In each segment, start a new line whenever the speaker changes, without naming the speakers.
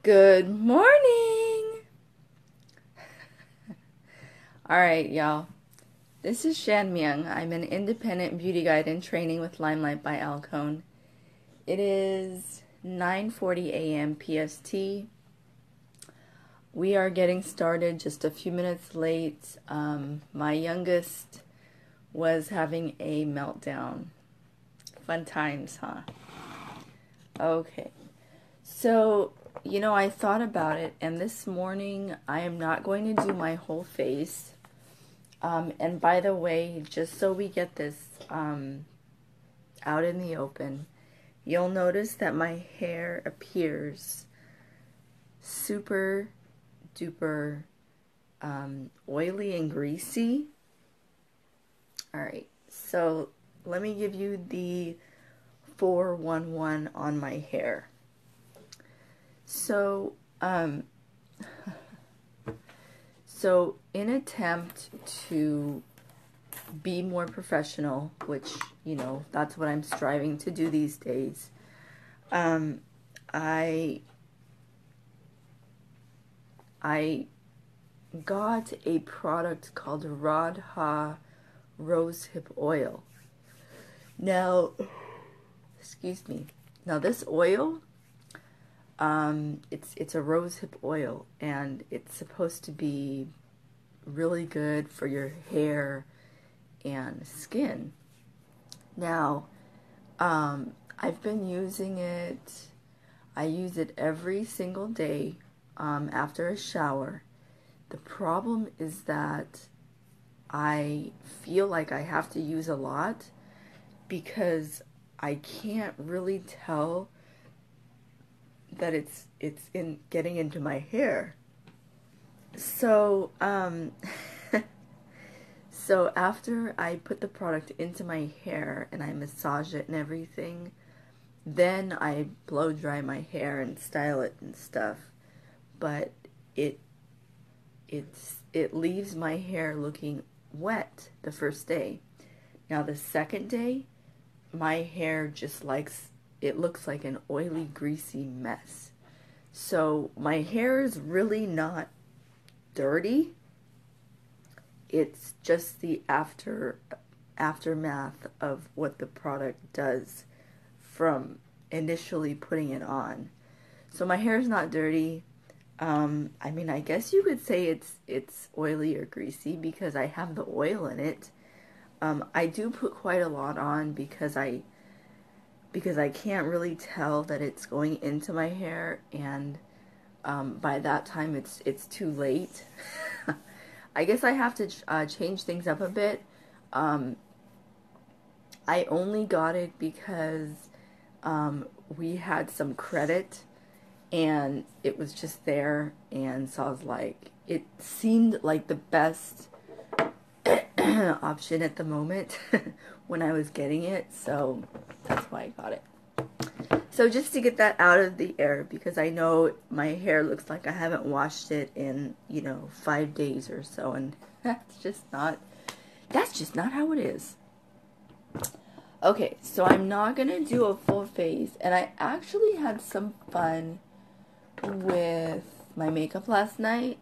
Good morning! Alright, y'all. This is Shan Myung. I'm an independent beauty guide in training with Limelight by Alcone. It is 9:40 a.m. PST. We are getting started just a few minutes late. My youngest was having a meltdown. Fun times, huh? Okay. So, I thought about it, and this morning I am not going to do my whole face. And by the way, just so we get this out in the open, you'll notice that my hair appears super duper oily and greasy. Alright, so let me give you the 411 on my hair. So, in attempt to be more professional, which, that's what I'm striving to do these days, I got a product called Radha Rosehip Oil. Now, excuse me. Now this oil, it's a rosehip oil, and it's supposed to be really good for your hair and skin. Now, I've been using it. I use it every single day after a shower. The problem is that I feel like I have to use a lot because I can't really tell that it's getting into my hair. So so after I put the product into my hair and I massage it and everything, then I blow dry my hair and style it and stuff. But it leaves my hair looking wet the first day. Now the second day, my hair just it looks like an oily, greasy mess. So my hair is really not dirty. It's just the aftermath of what the product does from initially putting it on. So my hair is not dirty. I mean, I guess you could say it's oily or greasy because I have the oil in it. I do put quite a lot on because I can't really tell that it's going into my hair, and by that time it's too late. I guess I have to change things up a bit. I only got it because we had some credit and it was just there, and so I was like, it seemed like the best option at the moment when I was getting it, so that's why I got it. So just to get that out of the air, because I know my hair looks like I haven't washed it in, 5 days or so, and that's just not how it is. Okay, so I'm not gonna do a full face, and I actually had some fun with my makeup last night.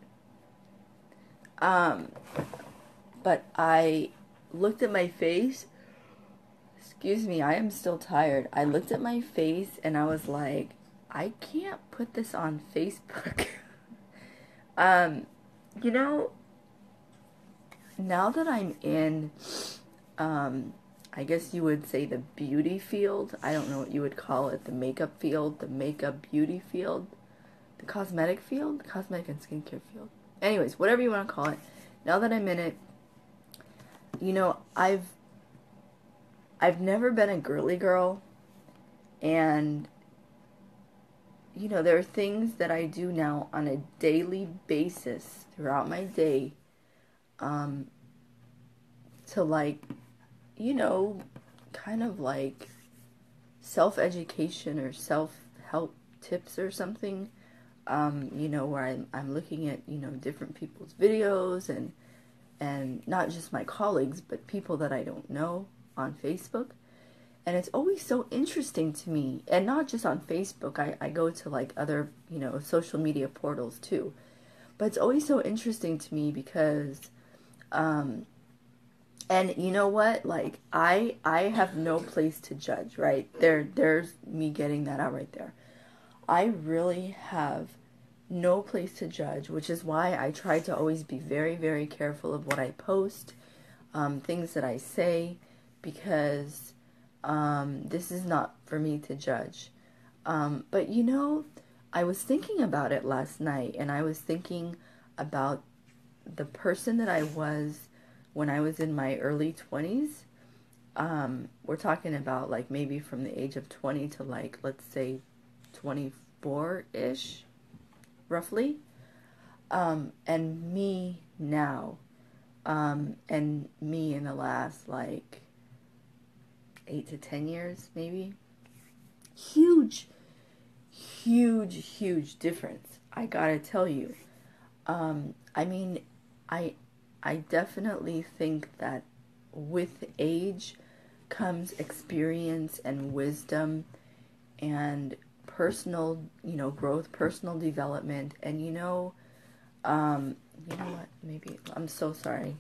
But I looked at my face. Excuse me, I am still tired. I looked at my face and I was like, I can't put this on Facebook. Now that I'm in, I guess you would say the beauty field. I don't know what you would call it. The makeup field, the makeup beauty field, the cosmetic field, the cosmetic and skincare field. Anyways, whatever you want to call it. Now that I'm in it, I've never been a girly girl, and there are things that I do now on a daily basis throughout my day to kind of like self-education or self-help tips or something, where I'm looking at, different people's videos and not just my colleagues, but people that I don't know on Facebook. And it's always so interesting to me, and not just on Facebook. I go to like other, social media portals too. But it's always so interesting to me because, and you know what? Like, I have no place to judge, right? There's me getting that out right there. I really have no place to judge, which is why I try to always be very, very careful of what I post, things that I say, because this is not for me to judge. But I was thinking about it last night, and I was thinking about the person that I was when I was in my early 20s. We're talking about like maybe from the age of 20 to like, let's say 24-ish, roughly. And me now, and me in the last like 8 to 10 years, maybe. Huge, huge, huge difference. I gotta tell you. I mean, I definitely think that with age comes experience and wisdom and personal, growth, personal development, and you know what? Maybe I'm so sorry.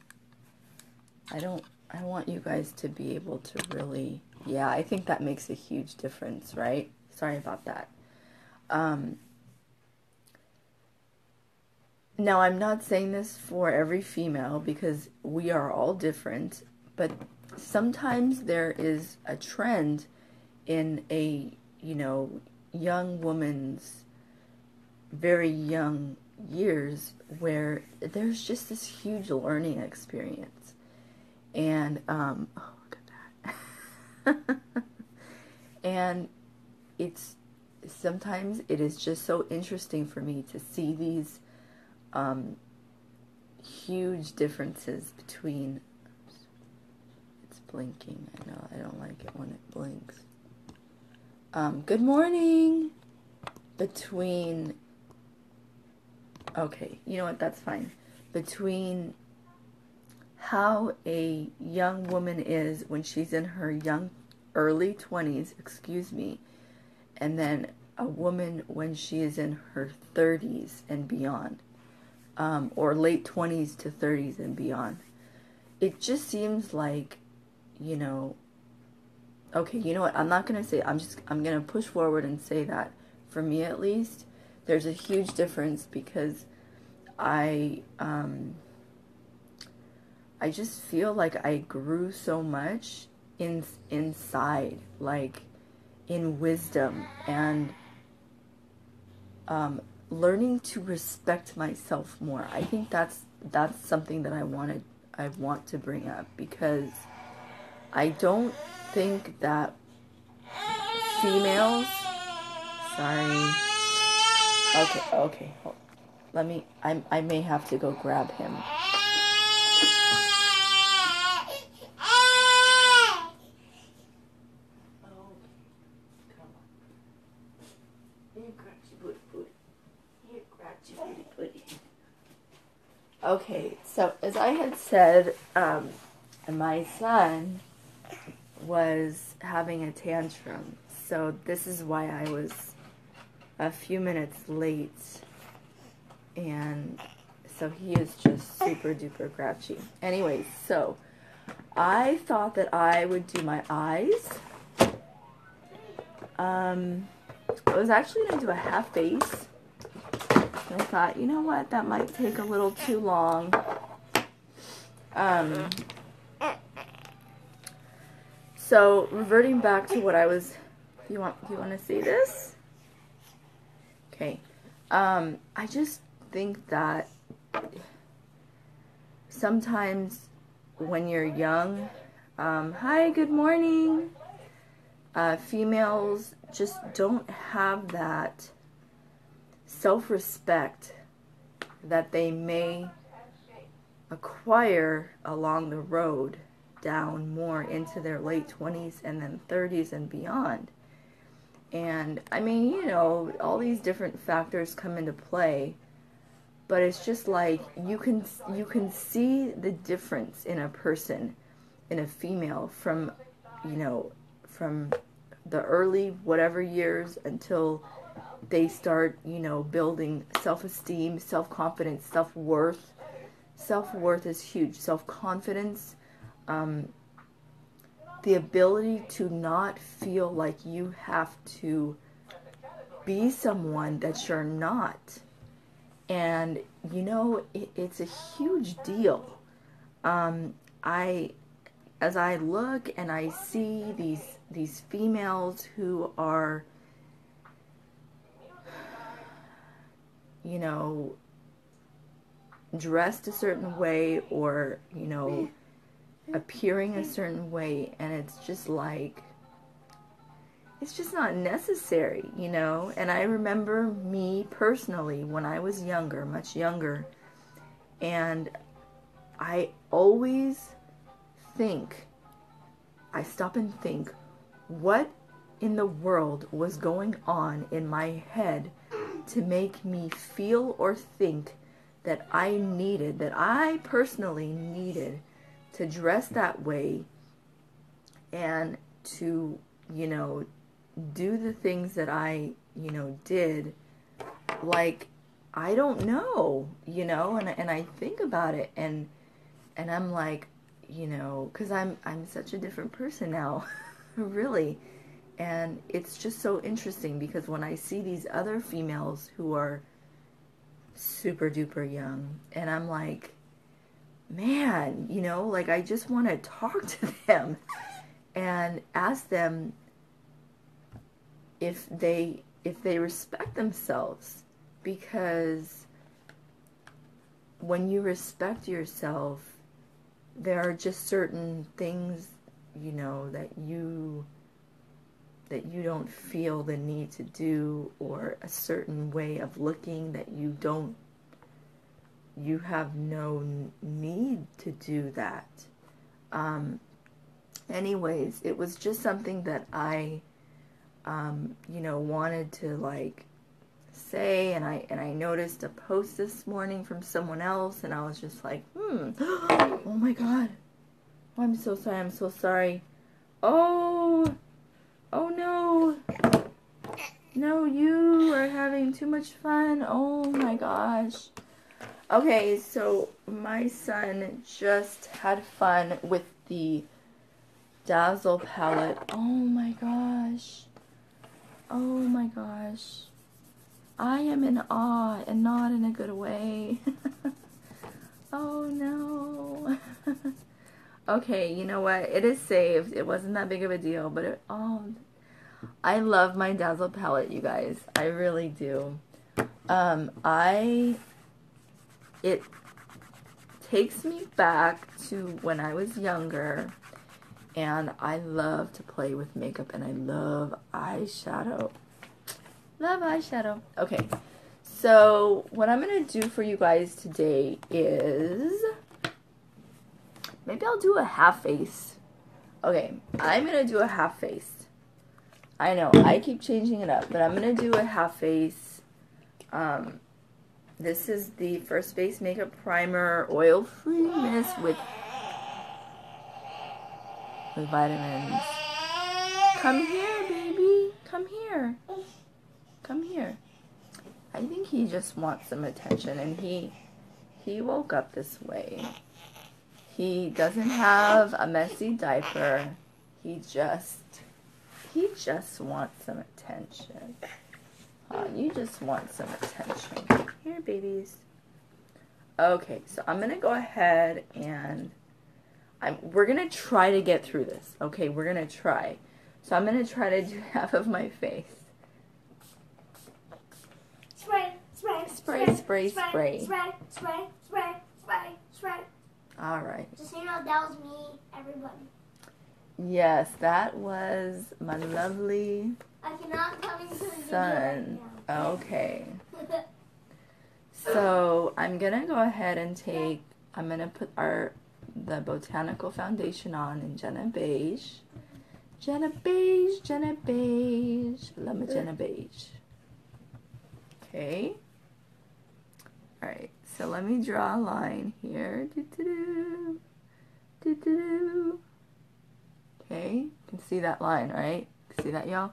I want you guys to be able to really, yeah, I think that makes a huge difference, right? Sorry about that. Now, I'm not saying this for every female because we are all different, but sometimes there is a trend in a, young woman's very young years where there's just this huge learning experience. And, oh, look at that. And sometimes it is just so interesting for me to see these huge differences between, it's blinking, I know, I don't like it when it blinks. Good morning. Between, okay, you know what, that's fine. Between how a young woman is when she's in her early 20s, and then a woman when she is in her 30s and beyond. Or late 20s to 30s and beyond. It just seems like, okay, you know what, I'm not going to say, I'm going to push forward and say that, for me at least, there's a huge difference because I just feel like I grew so much inside, like in wisdom and learning to respect myself more. I think that's something that I want to bring up, because I don't think that females, sorry, okay, hold. Let me, I may have to go grab him. Okay, so as I had said, my son was having a tantrum, so this is why I was a few minutes late, and so he is just super duper grouchy. Anyways, so I thought that I would do my eyes. I was actually going to do a half face. I thought, you know what, that might take a little too long. So reverting back to what I was, do you want to see this? Okay. I just think that sometimes when you're young, hi, good morning. Females just don't have that self-respect that they may acquire along the road down more into their late 20s and then 30s and beyond. And I mean, all these different factors come into play, but it's just like you can see the difference in a person, in a female, from from the early whatever years until they start, you know, building self-esteem, self-confidence, self-worth. Self-worth is huge. Self-confidence, the ability to not feel like you have to be someone that you're not. And, you know, it's a huge deal. As I look and I see these females who are, you know, dressed a certain way, or, you know, appearing a certain way, and it's just like, it's just not necessary, you know. And I remember me personally when I was younger, much younger, and I always I stop and think, what in the world was going on in my head to make me feel or think that I personally needed to dress that way and to, you know, do the things that I, you know, did. Like, I don't know, you know, and I think about it, and I'm like, you know, because I'm such a different person now, really. And it's just so interesting because when I see these other females who are super duper young, and I'm like, man, you know, like, I just want to talk to them and ask them if they respect themselves. Because when you respect yourself, there are just certain things, you know, that you don't feel the need to do, or a certain way of looking that you have no need to do that. Anyways, it was just something that I, you know, wanted to, like, say, and I noticed a post this morning from someone else, and I was just like, oh my god, oh, I'm so sorry, oh no, you are having too much fun, oh my gosh. Okay, so my son just had fun with the Dazzle palette. Oh my gosh, I am in awe, and not in a good way. Oh no. Okay, you know what? It is saved. It wasn't that big of a deal, but I love my Dazzle palette, you guys. I really do. It takes me back to when I was younger, and I love to play with makeup, and I love eyeshadow. Okay, so what I'm going to do for you guys today is, maybe I'll do a half face. Okay, I'm going to do a half face. I know, I keep changing it up, but I'm going to do a half face. This is the First Face Makeup Primer Oil-Free Mist with vitamins. Come here, baby. Come here. Come here. I think he just wants some attention, and he woke up this way. He doesn't have a messy diaper. He just wants some attention. You just want some attention. Here, babies. Okay, so I'm gonna go ahead and we're gonna try to get through this. Okay, we're gonna try. So I'm gonna try to do half of my face. Spray. All right.
Just so you know, that was me, everybody.
Yes, that was my lovely
I cannot come into the video
son.
right now.
Okay. So I'm gonna go ahead and I'm gonna put the Botanical Foundation on in Jenna Beige. Jenna Beige. Love my Jenna Beige. Okay. Alright, so let me draw a line here. Okay, can see that line, right? See that, y'all?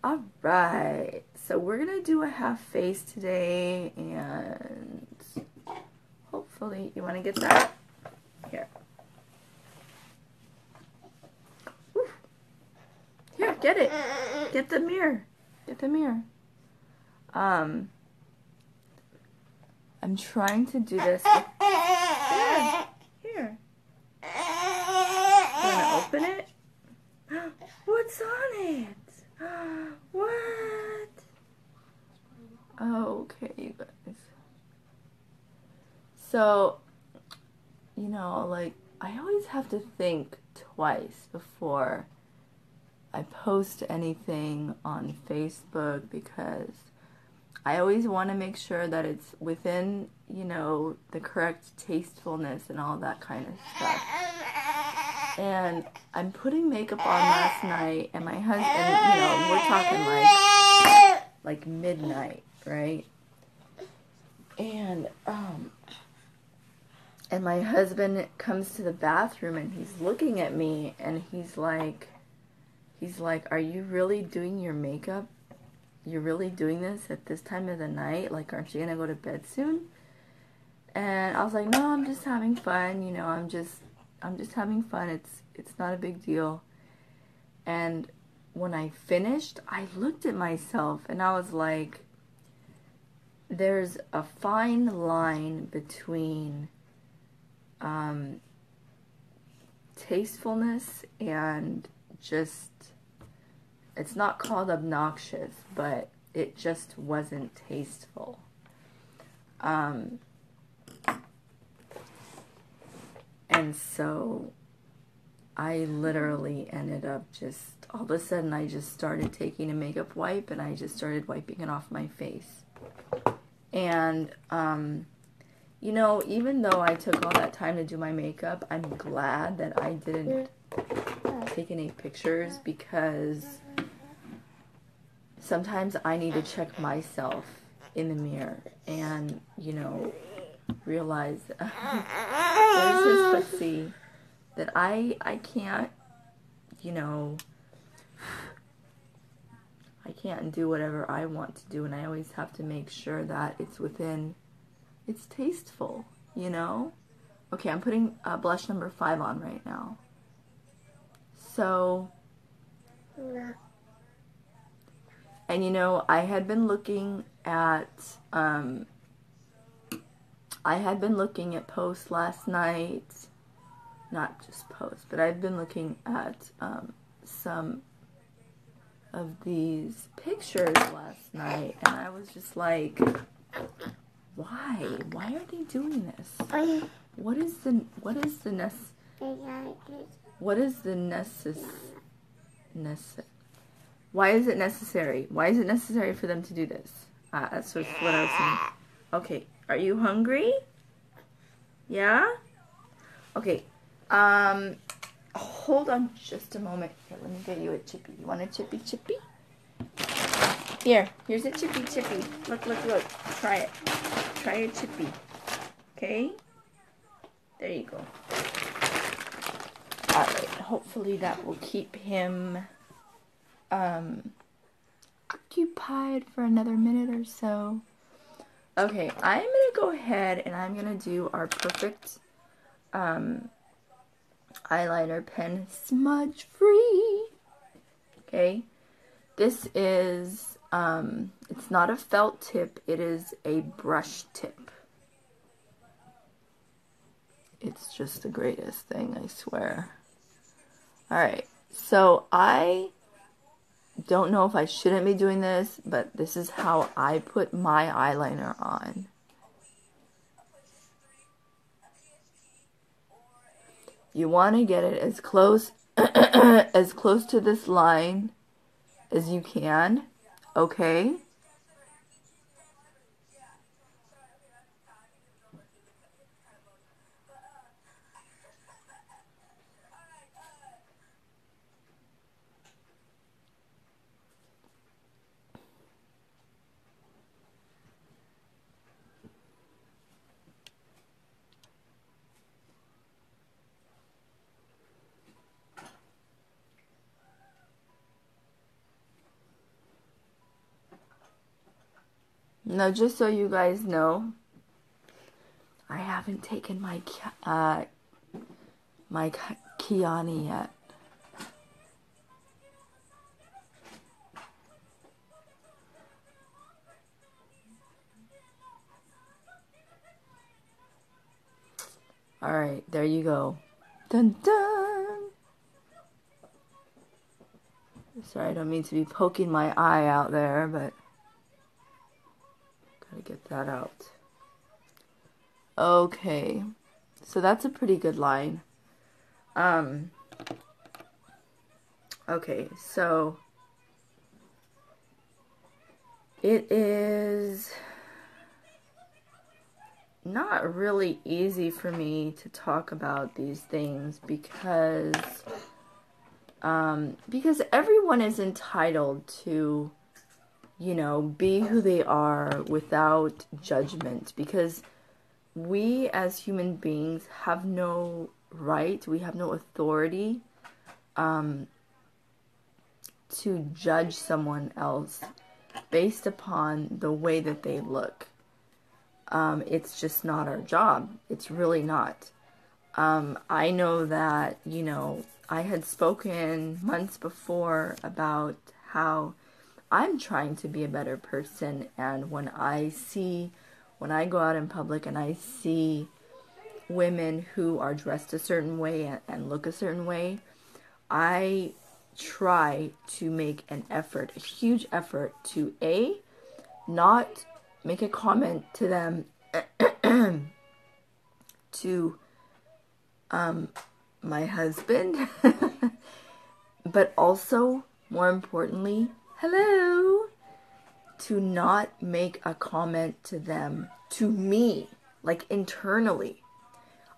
Alright, so we're gonna do a half face today, and hopefully, you wanna get that? Here. Woo. Here, get it. Get the mirror. Get the mirror. I'm trying to do this with... Here. You wanna open it? What's on it? What? Oh, okay, you guys. So, you know, like, I always have to think twice before I post anything on Facebook, because I always want to make sure that it's within, you know, the correct tastefulness and all that kind of stuff. And I'm putting makeup on last night, and my husband, you know, we're talking like midnight, right? And my husband comes to the bathroom, and he's looking at me, and he's like, are you really doing your makeup? You're really doing this at this time of the night? Like, aren't you gonna go to bed soon? And I was like, no, I'm just having fun, you know, I'm just having fun. It's not a big deal. And when I finished, I looked at myself and I was like, there's a fine line between tastefulness and just, it's not called obnoxious, but it just wasn't tasteful. And so I literally ended up just, all of a sudden I just started taking a makeup wipe and I just started wiping it off my face. And, you know, even though I took all that time to do my makeup, I'm glad that I didn't take any pictures, because sometimes I need to check myself in the mirror and, you know, realize there's this footsie that I can't, you know, I can't do whatever I want to do, and I always have to make sure that it's within, it's tasteful, you know? Okay, I'm putting blush number 5 on right now. So, and you know, I had been looking at posts last night, not just posts, but I've been looking at some of these pictures last night, and I was just like, why are they doing this? What is the why is it necessary? Why is it necessary for them to do this? That's what I was saying. Okay, are you hungry? Yeah? Okay, hold on just a moment. Here, let me get you a chippy. You want a chippy? Here's a chippy. Look. Try it. Try a chippy. Okay? There you go. Alright, hopefully that will keep him occupied for another minute or so. Okay, I'm going to go ahead and I'm going to do our perfect eyeliner pen smudge free. Okay, this is, it's not a felt tip, it is a brush tip. It's just the greatest thing, I swear. Alright, so I don't know if I shouldn't be doing this, but this is how I put my eyeliner on. You want to get it as close as close to this line as you can, okay? Now, just so you guys know, I haven't taken my Kiani yet. Alright, there you go. Dun dun! Sorry, I don't mean to be poking my eye out there, but gotta get that out. Okay, so that's a pretty good line. Okay, so it is not really easy for me to talk about these things because everyone is entitled to, you know, be who they are without judgment, because we as human beings have no right, we have no authority to judge someone else based upon the way that they look. It's just not our job. It's really not. I know that, you know, I had spoken months before about how I'm trying to be a better person, and when I go out in public and I see women who are dressed a certain way and look a certain way, I try to make an effort, a huge effort, to not make a comment to them to my husband, but also, more importantly, hello, to not make a comment to them, to me, like internally.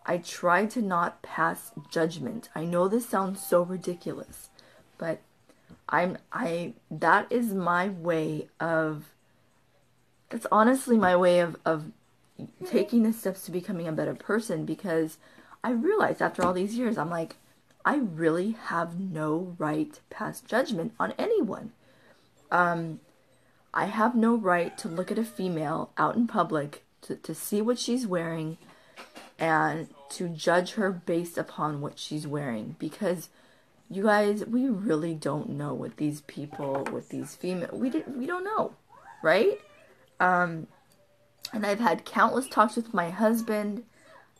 I try to not pass judgment. I know this sounds so ridiculous, but that is my way of, that's honestly my way of taking the steps to becoming a better person, because I realized after all these years, I'm like, I really have no right to pass judgment on anyone. I have no right to look at a female out in public, to see what she's wearing, and to judge her based upon what she's wearing, because you guys, we really don't know what these people, with these female, we don't know, right? And I've had countless talks with my husband,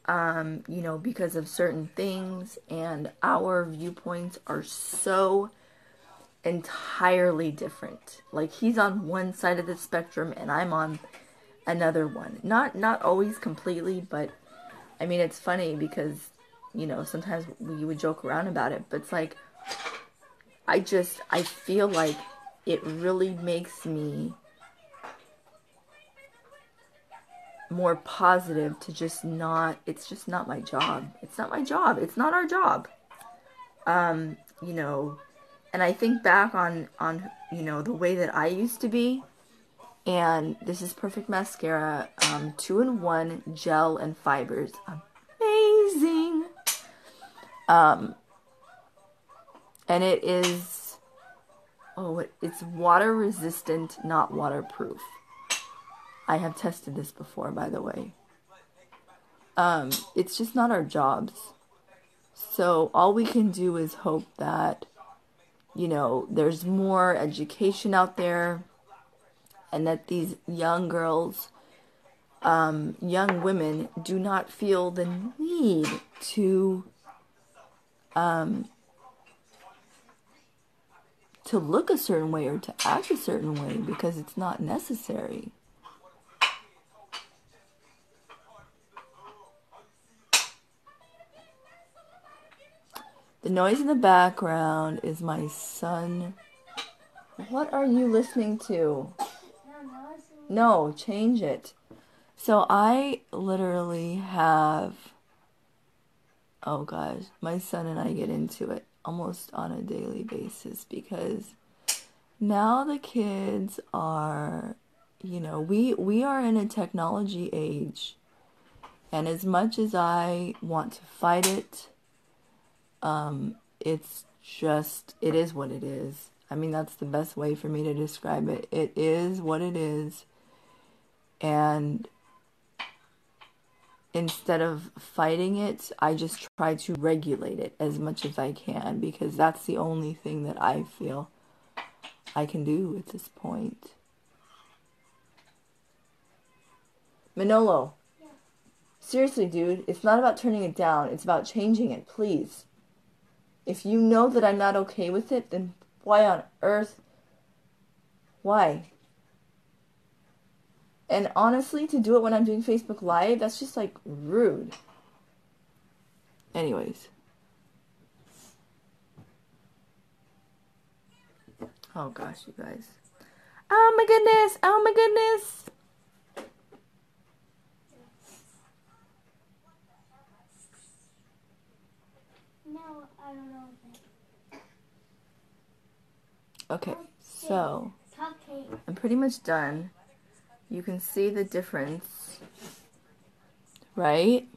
you know, because of certain things, and our viewpoints are so entirely different. Like, he's on one side of the spectrum and I'm on another one. Not always completely, but I mean, it's funny because, you know, sometimes we would joke around about it, but it's like, I feel like it really makes me more positive to just not, it's just not my job. It's not my job. It's not our job. You know, and I think back on, you know, the way that I used to be, and this is Perfect Mascara, 2-in-1 gel and fibers. Amazing. And it is, it's water resistant, not waterproof. I have tested this before, by the way. It's just not our jobs. So all we can do is hope that, you know, there's more education out there, and that these young girls, young women, do not feel the need to look a certain way or to act a certain way, because it's not necessary. The noise in the background is my son. What are you listening to? No, change it. So I literally have, oh gosh, my son and I get into it almost on a daily basis, because now the kids are, you know, we are in a technology age, and as much as I want to fight it, it's just, it is what it is. I mean, that's the best way for me to describe it. It is what it is. And instead of fighting it, I just try to regulate it as much as I can, because that's the only thing that I feel I can do at this point. Manolo.
Yeah.
Seriously, dude, it's not about turning it down. It's about changing it, please. If you know that I'm not okay with it, then why on earth? Why? And honestly, to do it when I'm doing Facebook Live, that's just like rude. Anyways. Oh gosh, you guys. Oh my goodness! Oh my goodness!
No, I don't know.
Okay, so
Okay.
I'm pretty much done. You can see the difference, right?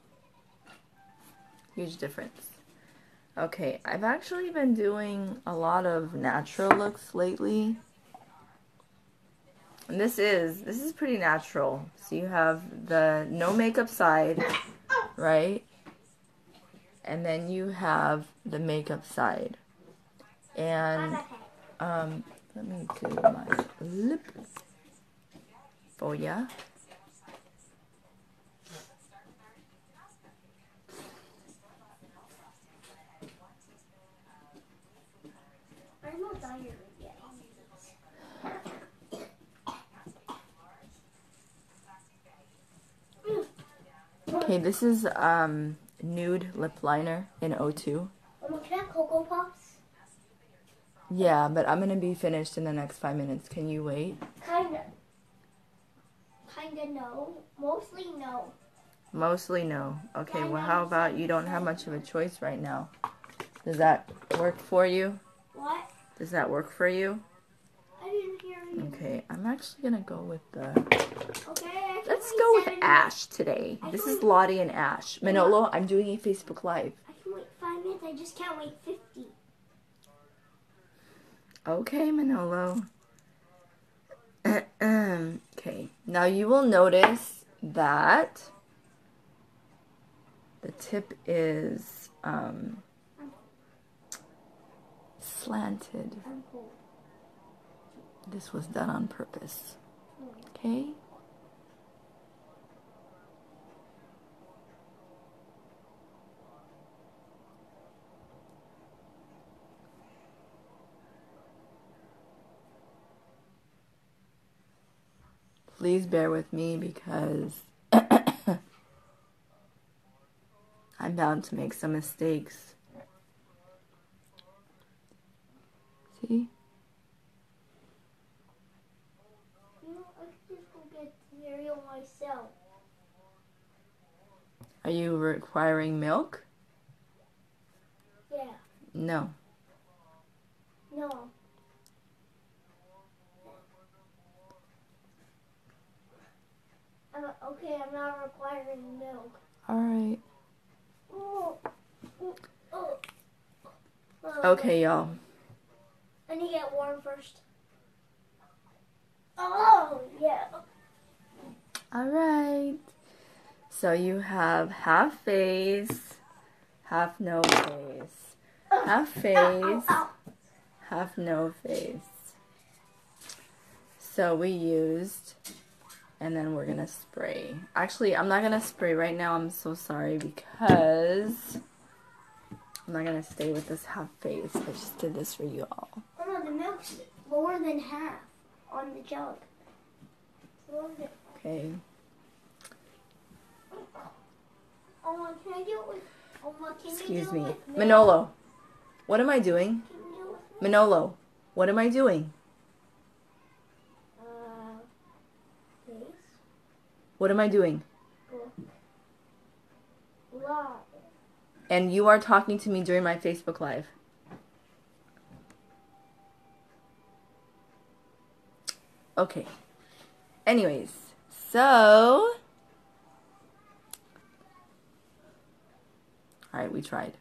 Huge difference. Okay, I've actually been doing a lot of natural looks lately. And this is pretty natural. So you have the no makeup side, right? And then you have the makeup side. And let me do my lip for ya.
I'm not tired yet.
Okay, this is nude lip liner in O2.
Mama, can I have Cocoa Pops?
Yeah, but I'm gonna be finished in the next 5 minutes. Can you wait?
Kinda no. Mostly no.
Mostly no. Okay,
Yeah,
well how about you don't have much of a choice right now? Does that work for you?
What?
Does that work for you?
I didn't hear you.
Okay, I'm actually gonna go with the...
Okay, I can
Let's
wait
go with
7
Ash today. This is Lottie and Ash. Manolo, I'm doing a Facebook Live.
I can wait 5 minutes. I just can't wait 50.
Okay, Manolo. Okay, now you will notice that the tip is slanted.
I'm cold.
This was done on purpose. Okay? Please bear with me because I'm bound to make some mistakes. See?
You know, I could just go get cereal myself.
Are you requiring milk?
Yeah.
No.
No. Okay, I'm not requiring milk.
Alright.
Oh. Oh.
Okay, y'all.
I need to get warm first. Oh, yeah.
Alright. So you have half face, half no face. Half face,
Ow, ow.
half no face. So we used, and then we're gonna spray. Actually, I'm not gonna spray right now. I'm so sorry because I'm not gonna stay with this half face. I just did this for you all.
Oh no, the milk's lower than half on the jug.
Okay.
Oh, can I do it with? Oh, can you
Excuse
do
me.
it with milk?
Manolo, what am I doing?
Can you do it with milk?
Manolo, what am I doing?
Face.
What am I doing?
Live.
And you are talking to me during my Facebook Live. Okay. Anyways, so... Alright, we tried.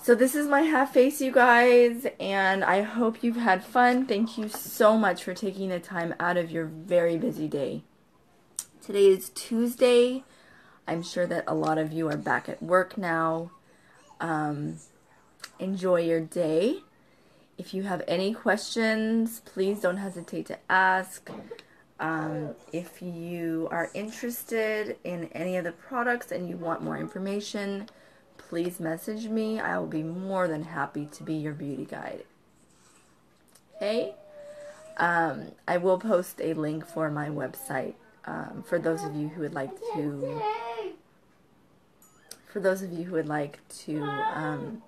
So this is my half face, you guys, and I hope you've had fun. Thank you so much for taking the time out of your very busy day. Today is Tuesday. I'm sure that a lot of you are back at work now. Enjoy your day. If you have any questions, please don't hesitate to ask. If you are interested in any of the products and you want more information, please message me. I will be more than happy to be your beauty guide. Okay? I will post a link for my website for those of you who would like to. For those of you who would like to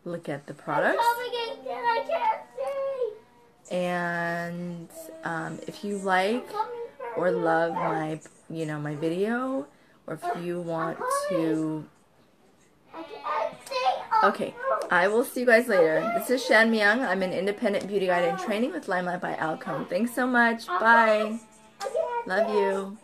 look at the products. And if you like or love my, my video, or if you want to. Okay, I will see you guys later. This is Shan Myung. I'm an independent beauty guide in training with Limelight by Alcone. Thanks so much. Bye. Love you.